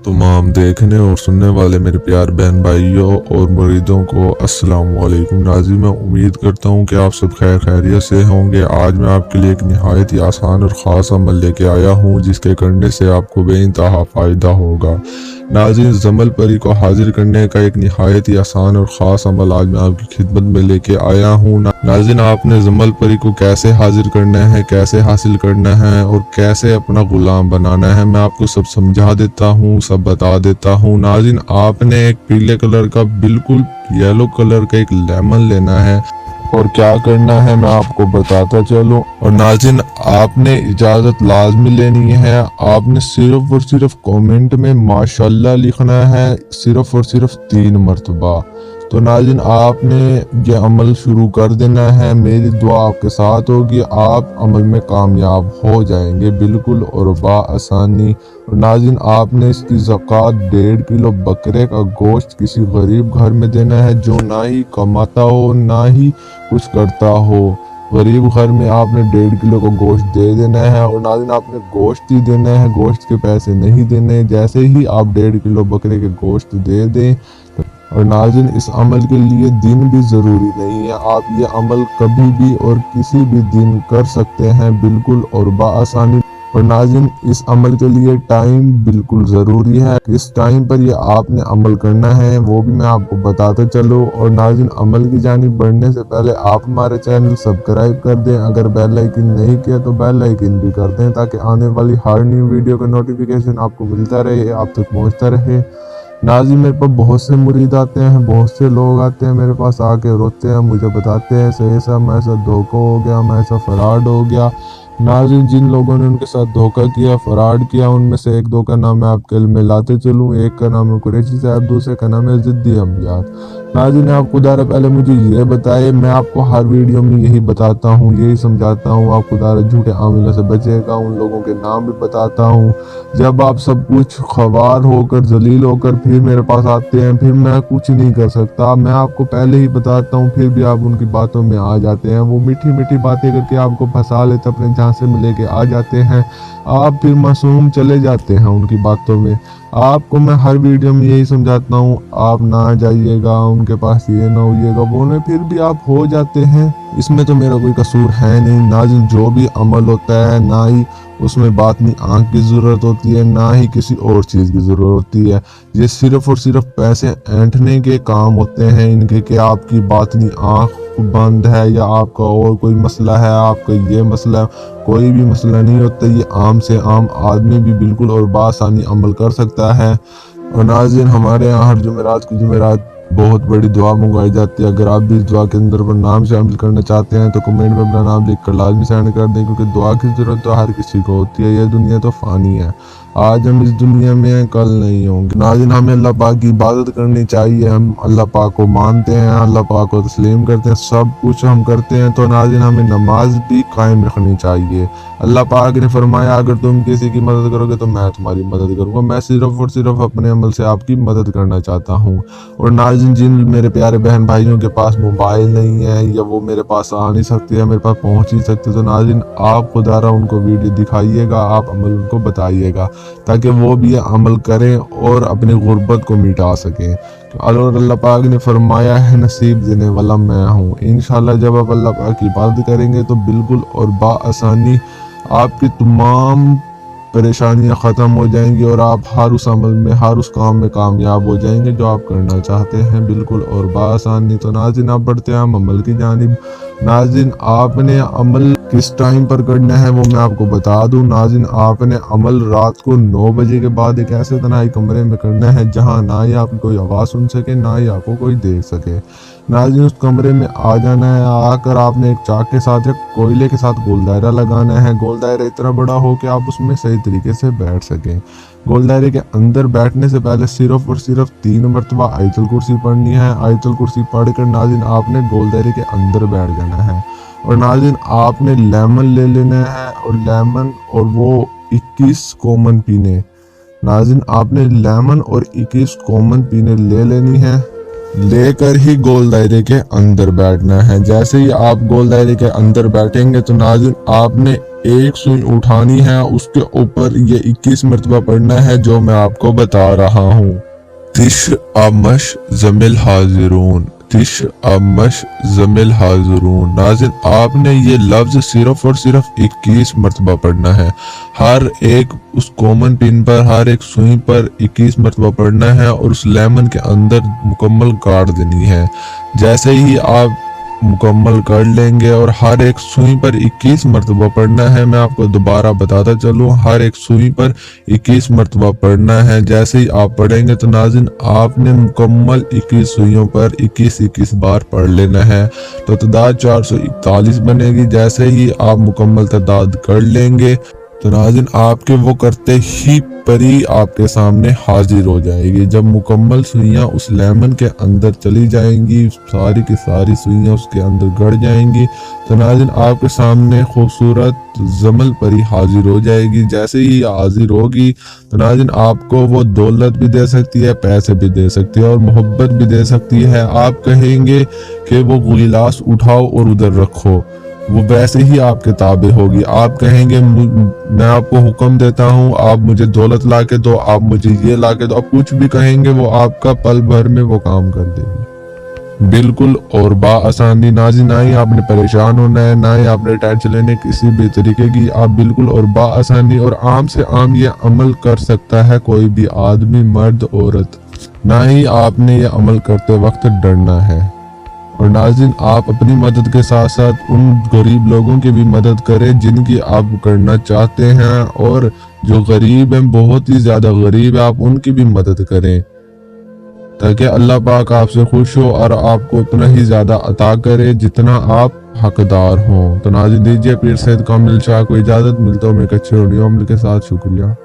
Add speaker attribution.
Speaker 1: तमाम देखने और सुनने वाले मेरे प्यार बहन भाइयों और मुरीदों को अस्सलाम वालेकुम नाज़रीन। मैं उम्मीद करता हूँ कि आप सब खैर खैरियत से होंगे। आज मैं आपके लिए एक निहायत ही आसान और ख़ास अमल लेके आया हूँ जिसके करने से आपको बेइंतहा फ़ायदा होगा। नाज़रीन, जमल परी को हाजिर करने का एक निहायत ही आसान और ख़ास अमल आज मैं आपकी खिदमत में लेके आया हूँ। नाज़रीन, आपने जमल परी को कैसे हाजिर करना है, कैसे हासिल करना है और कैसे अपना गुलाम बनाना है, मैं आपको सब समझा देता हूँ, सब बता देता हूँ। नाज़रीन, आपने एक पीले कलर का बिल्कुल येलो कलर का एक लेमन लेना है और क्या करना है मैं आपको बताता चलूं। और नाज़रीन, आपने इजाज़त लाजमी लेनी है। आपने सिर्फ और सिर्फ कमेंट में माशाल्लाह लिखना है, सिर्फ और सिर्फ 3 मरतबा। तो नाज़रीन, आपने ये अमल शुरू कर देना है। मेरी दुआ आपके साथ होगी, आप अमल में कामयाब हो जाएंगे बिल्कुल और बाआसानी। और नाज़रीन, आपने इसकी ज़कात 1.5 किलो बकरे का गोश्त किसी गरीब घर में देना है जो ना ही कमाता हो ना ही कुछ करता हो। गरीब घर में आपने 1.5 किलो का गोश्त दे देना है। और नाज़रीन, आपने गोश्त ही देना है, गोश्त के पैसे नहीं देने। जैसे ही आप 1.5 किलो बकरे के गोश्त दे दें, और नाज़रीन, इस अमल के लिए दिन भी ज़रूरी नहीं है, आप ये अमल कभी भी और किसी भी दिन कर सकते हैं बिल्कुल और बाआसानी। और नाज़रीन, इस अमल के लिए टाइम बिल्कुल ज़रूरी है। किस टाइम पर ये आपने अमल करना है वो भी मैं आपको बताता चलूँ। और नाज़रीन, अमल की जानिब बढ़ने से पहले आप हमारे चैनल सब्सक्राइब कर दें। अगर बेल आइकन नहीं किया तो बेल आइकन भी कर दें ताकि आने वाली हर न्यू वीडियो का नोटिफिकेशन आपको मिलता रहे, आप तक पहुँचता रहे। नाज़रीन, मेरे पास बहुत से मुरीद आते हैं, बहुत से लोग आते हैं मेरे पास, आके रोते हैं, मुझे बताते हैं ऐसा मेरे साथ धोखा हो गया, मेरे साथ फ्रॉड हो गया। नाज़रीन, जिन लोगों ने उनके साथ धोखा किया, फ्रॉड किया, उनमें से 1-2 का नाम मैं आपके लिए लाते चलूँ। एक का नाम है कुरैशी साहब, दूसरे का नाम है ज़िद्दी अमजद। नाज़रीन, आप खुदारा पहले मुझे ये बताए, मैं आपको हर वीडियो में यही बताता हूँ, यही समझाता हूँ। आप खुदारा झूठे आमिलों से बचेगा, उन लोगों के नाम भी बताता हूँ। जब आप सब कुछ ख्वार होकर जलील होकर फिर मेरे पास आते हैं, फिर मैं कुछ नहीं कर सकता। मैं आपको पहले ही बताता हूँ, फिर भी आप उनकी बातों में आ जाते हैं। वो मीठी मीठी बातें करके आपको फंसा लेते, अपने झांसे में लेके आ जाते हैं। आप फिर मासूम चले जाते हैं उनकी बातों में। आपको मैं हर वीडियो में यही समझाता हूँ, आप ना जाइएगा उनके पास, ये ना होइएगा वो ना, फिर भी आप हो जाते हैं। इसमें तो मेरा कोई कसूर है नहीं। नाज़रीन, जो भी अमल होता है ना ही उसमें बातनी आँख की ज़रूरत होती है, ना ही किसी और चीज़ की ज़रूरत होती है। ये सिर्फ और सिर्फ पैसे ऐंठने के काम होते हैं इनके, कि आपकी बातनी आँख बंद है या आपका और कोई मसला है, आपका ये मसला है, कोई भी मसला नहीं होता। ये आम से आम आदमी भी बिल्कुल और बासानी अमल कर सकता है। और नाज़रीन, हमारे यहाँ हर जुमेरात की जुमेरात बहुत बड़ी दुआ मंगवाई जाती है। अगर आप भी इस दुआ के अंदर पर नाम शामिल करना चाहते हैं तो कमेंट में अपना नाम लिख कर लाजमी सेंड कर दें, क्योंकि दुआ की ज़रूरत तो हर किसी को होती है। ये दुनिया तो फ़ानी है, आज हम इस दुनिया में हैं, कल नहीं होंगे। नाज़रीन, हमें अल्लाह पाक की इबादत करनी चाहिए। हम अल्लाह पाक को मानते हैं, अल्लाह पाक को तस्लीम करते हैं, सब कुछ हम करते हैं। तो नाज़रीन, हमें नमाज भी कायम रखनी चाहिए। अल्लाह पाक ने फरमाया, अगर तुम किसी की मदद करोगे तो मैं तुम्हारी मदद करूँगा। मैं सिर्फ और सिर्फ अपने अमल से आपकी मदद करना चाहता हूँ। और नाज़रीन, जिन मेरे प्यारे बहन भाइयों के पास मोबाइल नहीं है या वो मेरे पास आ नहीं सकते या मेरे पास पहुँच नहीं सकते, तो नाज़रीन, आप खुदारा उनको वीडियो दिखाइएगा, आप अमल उनको बताइएगा ताकि वो भी अमल करें और अपनी गुर्बत को मिटा सकें। और अल्लाह पाक ने फरमाया है, नसीब देने वाला मैं हूँ। इंशाल्लाह जब आप अल्लाह पाक की इबादत करेंगे तो बिल्कुल और बाआसानी आपकी तमाम परेशानियां ख़त्म हो जाएंगी और आप हर उस अमल में, हर उस काम में कामयाब हो जाएंगे जो आप करना चाहते हैं बिल्कुल और बाआसानी। तो नाज़रीन, आप बढ़ते हैं हम अमल की जानिब। नाज़रीन, आपने अमल किस टाइम पर करना है वो मैं आपको बता दूं। नाज़रीन, आपने अमल रात को 9 बजे के बाद एक ऐसे तन्हाई कमरे में करना है जहां ना ही आपकी कोई आवाज़ सुन सके, ना ही आपको कोई देख सके। नाज़रीन, उस कमरे में आ जाना है। आकर आपने एक चाक के साथ या कोयले के साथ गोल दायरा लगाना है। गोल दायरा इतना बड़ा हो कि आप उसमें सही तरीके से बैठ सकें। गोल दायरे के अंदर बैठने से पहले सिर्फ और सिर्फ 3 मरतबा आयतुल कुर्सी पढ़नी है। आयतुल कुर्सी पढ़कर नाज़रीन, आपने गोल दायरे के अंदर बैठ जाना है। और नाज़रीन, आपने लेमन ले लेना है, और लेमन और वो 21 कॉमन पीने। नाज़रीन, आपने लेमन और 21 कॉमन पीने ले लेनी है, लेकर ही गोल दायरे के अंदर बैठना है। जैसे ही आप गोल दायरे के अंदर बैठेंगे तो नाज़रीन, आपने एक सुई उठानी है, उसके ऊपर ये 21 मरतबा पढ़ना है जो मैं आपको बता रहा हूँ। तिश अमश जमिल हाजिरून, तिश अमश जमिल हाजिरून। नाज़िन आपने ये लफ्ज सिर्फ और सिर्फ 21 मरतबा पढ़ना है। हर एक उस कॉमन पिन पर, हर एक सुई पर 21 मरतबा पढ़ना है और उस लेमन के अंदर मुकम्मल गाड़ देनी है। जैसे ही आप मुकम्मल कर लेंगे और हर एक सुई पर 21 मरतबा पढ़ना है, मैं आपको दोबारा बताता चलूँ, हर एक सुई पर 21 मरतबा पढ़ना है। जैसे ही आप पढ़ेंगे तो नाज़िन आपने मुकम्मल 21 सुइयों पर 21-21 बार पढ़ लेना है, तो तादाद 441 बनेगी। जैसे ही आप मुकम्मल तादाद कर लेंगे तो नाज़िन आपके वो करते ही परी आपके सामने हाजिर हो जाएगी। जब मुकम्मल सुइयां उस लेमन के अंदर चली जाएंगी, सारी की सारी सुइयां उसके अंदर गड़ जाएंगी, तो नाज़िन आपके सामने खूबसूरत जमल परी हाजिर हो जाएगी। जैसे ही हाजिर होगी तो नाज़िन आपको वो दौलत भी दे सकती है, पैसे भी दे सकती है और मोहब्बत भी दे सकती है। आप कहेंगे कि वो गिलास उठाओ और उधर रखो, वो वैसे ही आपके ताबे होगी। आप कहेंगे मैं आपको हुक्म देता हूँ, आप मुझे दौलत ला के दो, आप मुझे ये ला के दो, आप कुछ भी कहेंगे वो आपका पल भर में वो काम कर देगी, बिल्कुल और बाआसानी। नाज़िन ना ही आपने परेशान होना है, ना ही आपने टेंशन लेने किसी भी तरीके की। आप बिल्कुल और बाआसानी और आम से आम ये अमल कर सकता है कोई भी आदमी, मर्द, औरत। ना ही आपने ये अमल करते वक्त डरना है। और नाज़िन आप अपनी मदद के साथ साथ उन गरीब लोगों की भी मदद करें जिनकी आप करना चाहते हैं, और जो गरीब हैं, बहुत ही ज़्यादा गरीब है, आप उनकी भी मदद करें ताकि अल्लाह पाक आपसे खुश हो और आपको उतना ही ज़्यादा अता करे जितना आप हकदार हों। तो नाज़िन दीजिए पीर सैयद कामिल शाह को इजाज़त, मिलता हूँ मैं एक अच्छे ऑडियो अमल के साथ। शुक्रिया।